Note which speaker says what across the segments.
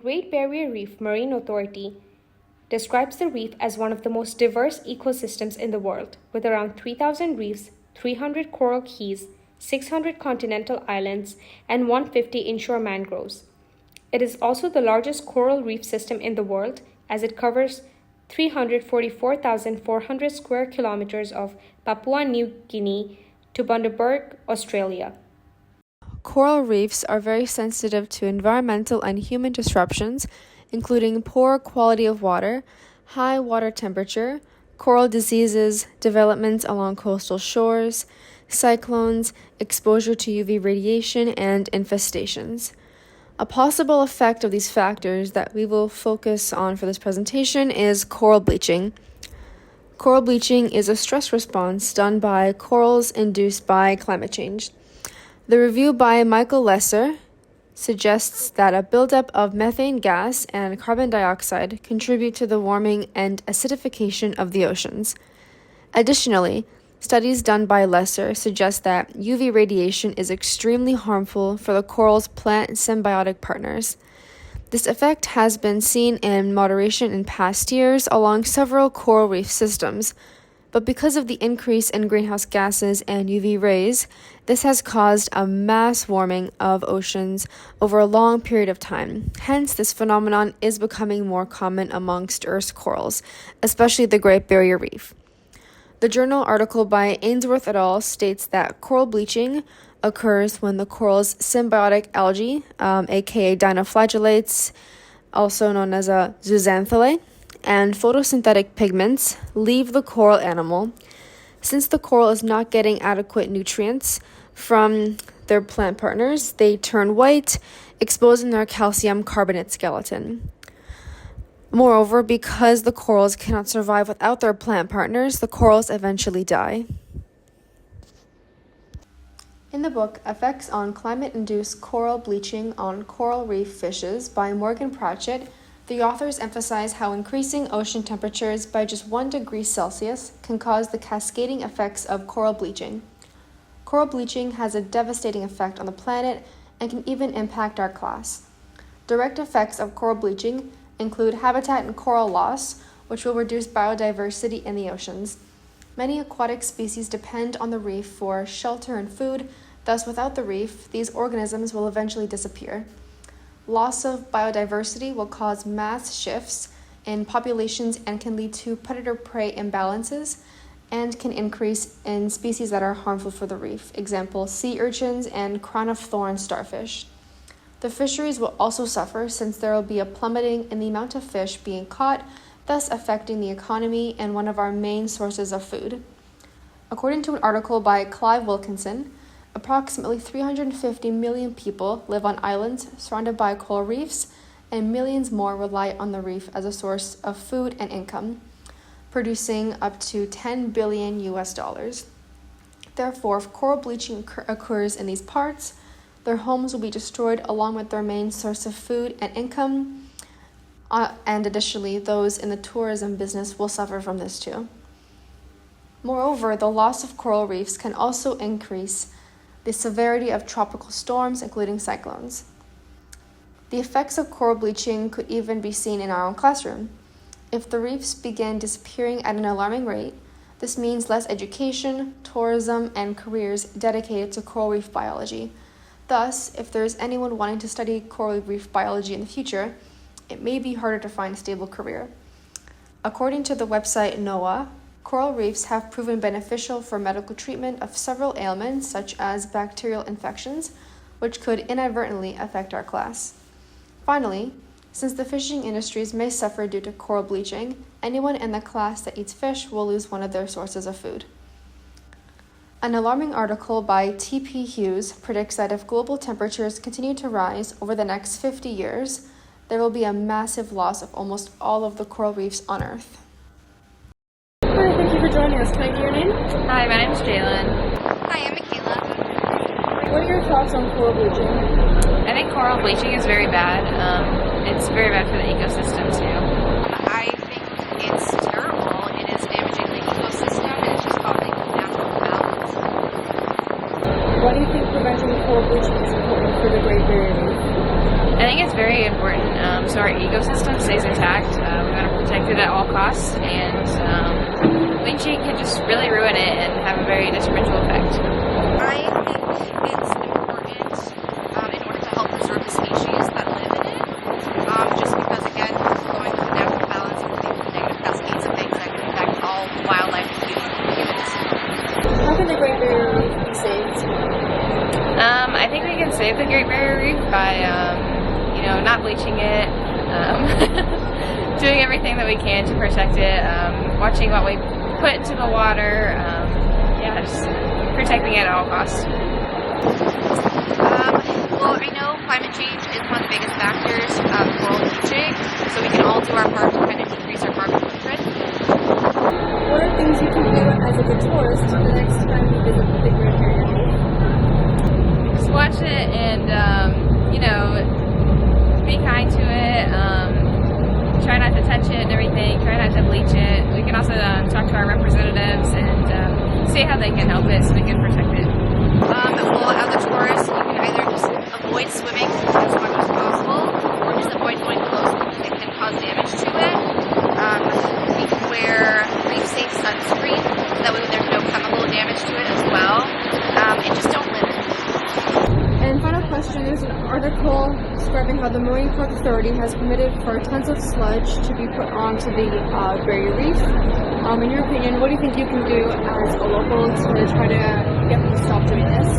Speaker 1: Great Barrier Reef Marine Authority describes the reef as one of the most diverse ecosystems in the world, with around 3,000 reefs, 300 coral keys, 600 continental islands, and 150 inshore mangroves. It is also the largest coral reef system in the world, as it covers 344,400 square kilometers of Papua New Guinea to Bundaberg, Australia.
Speaker 2: Coral reefs are very sensitive to environmental and human disruptions, including poor quality of water, high water temperature, coral diseases, developments along coastal shores, cyclones, exposure to UV radiation, and infestations. A possible effect of these factors that we will focus on for this presentation is coral bleaching. Coral bleaching is a stress response done by corals induced by climate change. The review by Michael Lesser suggests that a buildup of methane gas and carbon dioxide contribute to the warming and acidification of the oceans. Additionally, studies done by Lesser suggest that UV radiation is extremely harmful for the coral's plant symbiotic partners. This effect has been seen in moderation in past years along several coral reef systems, but because of the increase in greenhouse gases and UV rays, this has caused a mass warming of oceans over a long period of time. Hence, this phenomenon is becoming more common amongst Earth's corals, especially the Great Barrier Reef. The journal article by Ainsworth et al. States that coral bleaching occurs when the coral's symbiotic algae, aka dinoflagellates, also known as zooxanthellae, and photosynthetic pigments leave the coral animal. Since the coral is not getting adequate nutrients from their plant partners, they turn white, exposing their calcium carbonate skeleton. Moreover, because the corals cannot survive without their plant partners, the corals eventually die. In the book Effects on Climate-Induced Coral Bleaching on Coral Reef Fishes by Morgan Pratchett, the authors emphasize how increasing ocean temperatures by just 1 degree Celsius can cause the cascading effects of coral bleaching. Coral bleaching has a devastating effect on the planet and can even impact our class. Direct effects of coral bleaching include habitat and coral loss, which will reduce biodiversity in the oceans. Many aquatic species depend on the reef for shelter and food, thus without the reef, these organisms will eventually disappear. Loss of biodiversity will cause mass shifts in populations and can lead to predator-prey imbalances and can increase in species that are harmful for the reef, example, sea urchins and crown-of-thorn starfish. The fisheries will also suffer since there will be a plummeting in the amount of fish being caught, thus affecting the economy and one of our main sources of food. According to an article by Clive Wilkinson, approximately 350 million people live on islands surrounded by coral reefs, and millions more rely on the reef as a source of food and income, producing up to $10 billion US. Therefore, if coral bleaching occurs in these parts, their homes will be destroyed along with their main source of food and income, and additionally, those in the tourism business will suffer from this too. Moreover, the loss of coral reefs can also increase the severity of tropical storms, including cyclones. The effects of coral bleaching could even be seen in our own classroom. If the reefs begin disappearing at an alarming rate, this means less education, tourism, and careers dedicated to coral reef biology. Thus, if there is anyone wanting to study coral reef biology in the future, it may be harder to find a stable career. According to the website NOAA, coral reefs have proven beneficial for medical treatment of several ailments such as bacterial infections, which could inadvertently affect our class. Finally, since the fishing industries may suffer due to coral bleaching, anyone in the class that eats fish will lose one of their sources of food. An alarming article by T.P. Hughes predicts that if global temperatures continue to rise over the next 50 years, there will be a massive loss of almost all of the coral reefs on Earth.
Speaker 1: Thank you for joining us. Can I get your name?
Speaker 3: Hi, my name's Jalen.
Speaker 4: Hi, I'm Michaela.
Speaker 1: What are your thoughts on coral bleaching?
Speaker 3: I think coral bleaching is very bad. It's very bad for the ecosystem too.
Speaker 4: I think it's terrible. It is damaging the ecosystem. It's just causing natural imbalance.
Speaker 1: Why do you think preventing coral bleaching is important for the Great Barrier Reef?
Speaker 3: I think it's very important so our ecosystem stays intact. We want to protect it at all costs, and bleaching can just really ruin it and have a very detrimental effect.
Speaker 4: I think it's important in order to help preserve the species that live in it, just because, again, going to the natural balance and the negative cascades of things that can affect all wildlife and humans.
Speaker 2: How can the Great Barrier Reef be saved?
Speaker 3: I think we can save the Great Barrier Reef by, not bleaching it, doing everything that we can to protect it, watching what we put into the water, just protecting it at all costs.
Speaker 4: Well, I know climate change is one of the biggest factors of coral bleaching, so we can all do our part to kind of decrease our carbon footprint.
Speaker 2: What are things you can do as a good tourist the next time you visit the Great Barrier Reef?
Speaker 3: Just watch it and, be kind to it, try not to touch it and everything, try not to bleach it. We can also talk to our representatives and see how they can help it so we can protect it.
Speaker 4: Well, as a tourist, you can either just avoid swimming as much as possible, or just avoid going close because it can cause damage to it. We can wear reef-safe sunscreen, so that way there's no chemical damage to it as well. And just don't live in it.
Speaker 2: And final question, there's an article describing how the Marine Park Authority has permitted for tons of sludge to be put onto the barrier reef. In your opinion, what do you think you can do as a local to try to get them to stop doing this?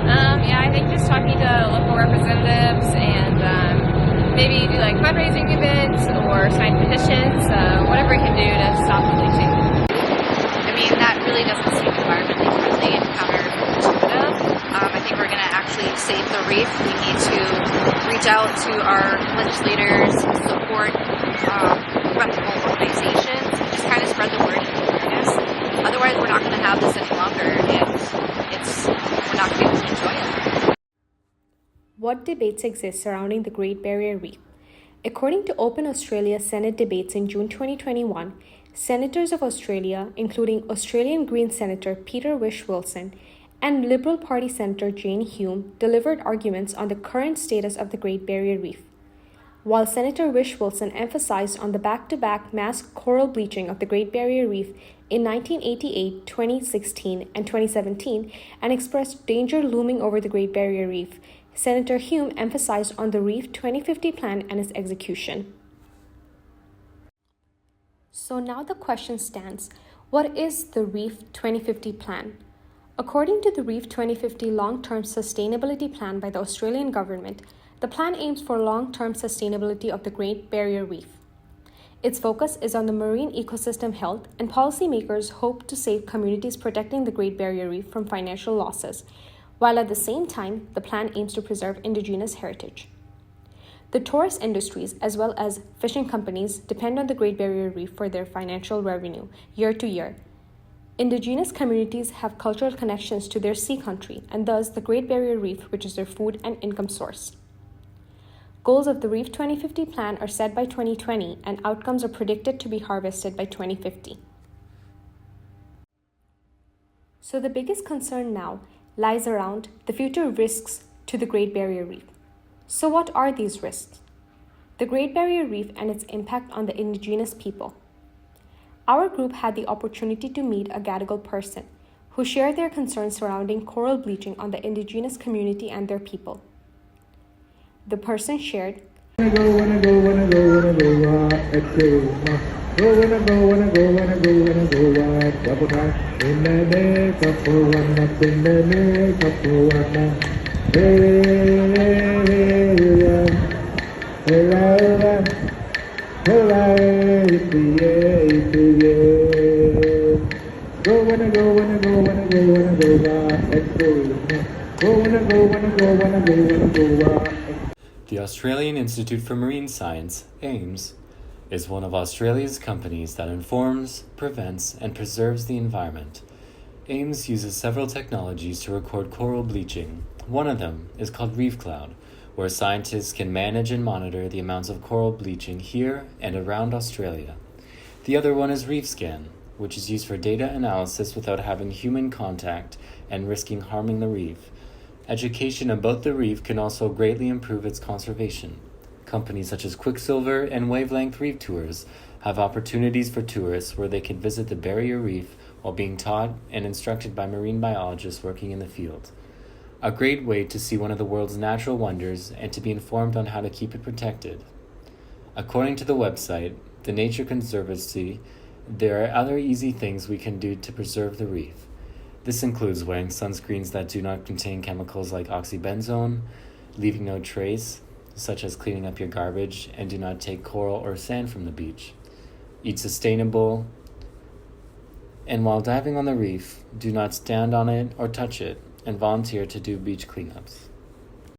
Speaker 3: I think just talking to local representatives and maybe do like fundraising events or sign petitions, whatever we can do to stop the bleaching.
Speaker 4: I mean, that really doesn't seem environmentally friendly and counterintuitive. I think we're going to actually save the reef. We need to reach out to our legislators, support reputable organizations, and just kind of spread the word and awareness. Otherwise, we're not going to have this any longer, and we're not going to be able to enjoy it.
Speaker 1: What debates exist surrounding the Great Barrier Reef? According to Open Australia Senate debates in June 2021, senators of Australia, including Australian Greens Senator Peter Whish-Wilson and Liberal Party Senator Jane Hume, delivered arguments on the current status of the Great Barrier Reef. While Senator Whish-Wilson emphasized on the back-to-back mass coral bleaching of the Great Barrier Reef in 1988, 2016, and 2017 and expressed danger looming over the Great Barrier Reef, Senator Hume emphasized on the Reef 2050 plan and its execution. So now the question stands, what is the Reef 2050 plan? According to the Reef 2050 long-term sustainability plan by the Australian government, the plan aims for long-term sustainability of the Great Barrier Reef. Its focus is on the marine ecosystem health, and policymakers hope to save communities protecting the Great Barrier Reef from financial losses, while at the same time, the plan aims to preserve Indigenous heritage. The tourist industries, as well as fishing companies, depend on the Great Barrier Reef for their financial revenue year to year. Indigenous communities have cultural connections to their sea country, and thus the Great Barrier Reef, which is their food and income source. Goals of the Reef 2050 plan are set by 2020, and outcomes are predicted to be harvested by 2050. So the biggest concern now lies around the future risks to the Great Barrier Reef. So what are these risks? The Great Barrier Reef and its impact on the Indigenous people. Our group had the opportunity to meet a Gadigal person who shared their concerns surrounding coral bleaching on the Indigenous community and their people. The person shared,
Speaker 5: The Australian Institute for Marine Science, AIMS, is one of Australia's companies that informs, prevents, and preserves the environment. AIMS uses several technologies to record coral bleaching. One of them is called Reef Cloud, where scientists can manage and monitor the amounts of coral bleaching here and around Australia. The other one is Reef Scan, which is used for data analysis without having human contact and risking harming the reef. Education about the reef can also greatly improve its conservation. Companies such as Quicksilver and Wavelength Reef Tours have opportunities for tourists where they can visit the barrier reef while being taught and instructed by marine biologists working in the field. A great way to see one of the world's natural wonders and to be informed on how to keep it protected. According to the website, the Nature Conservancy, there are other easy things we can do to preserve the reef. This includes wearing sunscreens that do not contain chemicals like oxybenzone, leaving no trace, such as cleaning up your garbage, and do not take coral or sand from the beach. Eat sustainable, and while diving on the reef, do not stand on it or touch it, and volunteer to do beach cleanups.